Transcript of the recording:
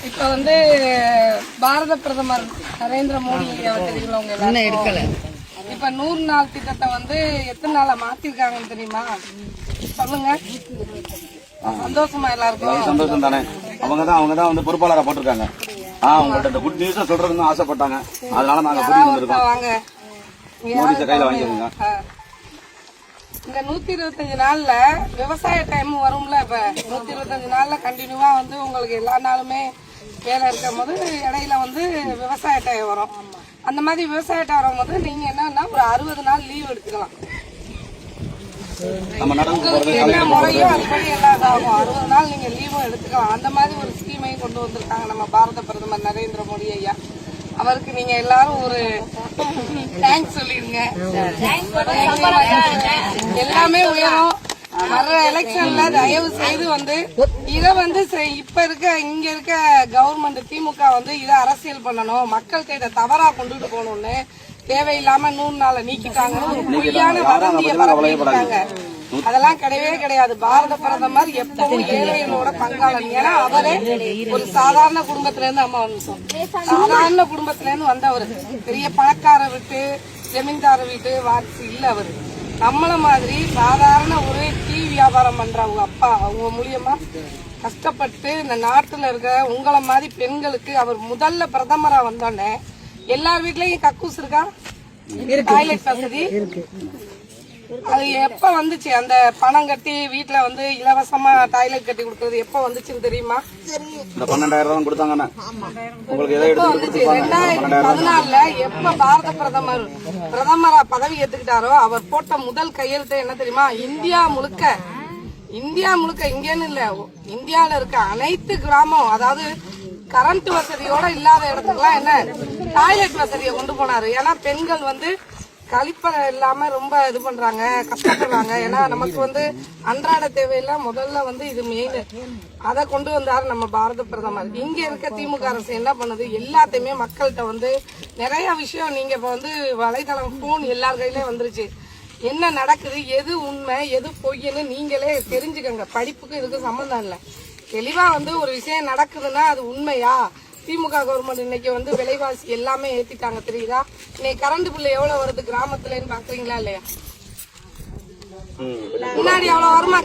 இப்ப வந்து பாரத பிரதமர் நரேந்திர மோடி அவர் தெரியுங்களா உங்க எடுக்கல. இப்ப 100 நாள் திட்டத்தை வந்து எத்தனை நாளா மாத்திருக்காங்கன்னு தெரியுமா? சொல்லுங்க. சந்தோஷமா எல்லாருக்கும்? சந்தோஷம் தானே. அவங்கதான் வந்து பொறுப்பாளராக போட்டிருக்காங்க. உங்கள்ட்ட குட் நியூஸா சொல்றதுன்னு ஆசைப்பட்டாங்க. அதனால நாங்க வாங்க மோடி கையில வாங்கிருங்க. இந்த 125 நாள்ல விவசாய டைம் வரும்ல. இப்ப 125 நாள்ல கண்டினியூவா வந்து உங்களுக்கு எல்லா நாளுமே வேலை இருக்கும் போது இடையில வந்து விவசாய டைம் வரும். அந்த மாதிரி விவசாய டைம் வரும்போது நீங்க என்னன்னா ஒரு 60 நாள் லீவ் எடுத்துக்கலாம். உங்களுக்கு என்ன முறையோ அதுபடி எல்லாம் இதாகும். 60 நாள் நீங்க லீவும் எடுத்துக்கலாம். அந்த மாதிரி ஒரு ஸ்கீமையும் கொண்டு வந்திருக்காங்க நம்ம பாரத பிரதமர் நரேந்திர மோடி ஐயா. அவருக்கு நீங்க எல்லாரும் ஒரு தேங்க்ஸ் சொல்லிருங்க. எல்லாமே உயரும். வர்ற எலெக்ஷன்ல தயவு செய்து வந்து இத வந்து இப்ப இங்க இருக்க கவர்மெண்ட் திமுக வந்து இதை அரசியல் பண்ணணும், மக்கள் கிட்ட தவறா கொண்டுட்டு போகணும்னு தேவையில்லாம 100 நாளை நீக்கிட்டாங்கன்னு ஒரு பொய்யான வதந்தியை பரப்பிட்டாங்க. அதெல்லாம் கிடையவே கிடையாது. பாரத பிரதமர் எப்பவும் ஏழைகளோட பங்காளன். ஏன்னா அவரே ஒரு சாதாரண குடும்பத்துல இருந்து சாதாரண குடும்பத்துல இருந்து வந்தவர். பெரிய பணக்கார வீட்டு ஜமீன்தார வீட்டு வாரிசு இல்ல அவரு. நம்மள மாதிரி சாதாரண ஒரு டீ வியாபாரம் பண்ற அவங்க அப்பா, அவங்க மூலியமா கஷ்டப்பட்டு இந்த நாட்டுல இருக்க உங்களை மாதிரி பெண்களுக்கு அவர் முதல்ல பிரதமரா வந்தோடனே எல்லார் வீட்லயும் கக்கூஸ் இருக்கா, டாய்லெட் வசதி அது எப்ப வந்துச்சு? அந்த பணம் கட்டி வீட்டுல வந்து இலவசமா டாய்லெட் கட்டி கொடுக்கறது எப்ப வந்துச்சுன்னு தெரியுமா? 12,000 கொடுத்தாங்க. 2014 எப்ப பாரத பிரதமரா பதவி ஏத்துக்கிட்டாரோ அவர் போட்ட முதல் கையெழுத்து என்ன தெரியுமா? இந்தியா முழுக்க இங்கன்னு இல்ல, இந்தியால இருக்க அனைத்து கிராமம், அதாவது கரண்ட் வசதியோட இல்லாத இடத்துக்குலாம் என்ன டாய்லெட் வசதியை கொண்டு போனாரு. ஏன்னா பெண்கள் வந்து கழிப்பறை இல்லாம ரொம்ப இது பண்றாங்க, கஷ்டப்படுறாங்க. ஏன்னா நமக்கு வந்து அன்றாட தேவையெல்லாம் முதல்ல வந்து இது மெயின். அதை கொண்டு வந்தாரு நம்ம பாரத பிரதமர். இங்க இருக்க திமுக அரசு என்ன பண்ணுது? எல்லாத்தையுமே மக்கள்கிட்ட வந்து நிறைய விஷயம் நீங்க இப்ப வந்து வலைதளம் போன் எல்லார் கையிலே வந்துருச்சு. என்ன நடக்குது, எது உண்மை எது பொய்ன்னு நீங்களே தெரிஞ்சுக்கங்க. படிப்புக்கு இதுக்கு சம்பந்தம் இல்லை. தெளிவா வந்து ஒரு விஷயம் நடக்குதுன்னா அது உண்மையா? திமுக கவர்மெண்ட் இன்னைக்கு வந்து விலைவாசி எல்லாமே ஏத்திட்டாங்க தெரியுதா? இன்னைக்கு கரண்ட் பில்லு எவ்வளவு வருது கிராமத்துலன்னு பாக்குறீங்களா இல்லையா? முன்னாடி எவ்வளவு வருமா?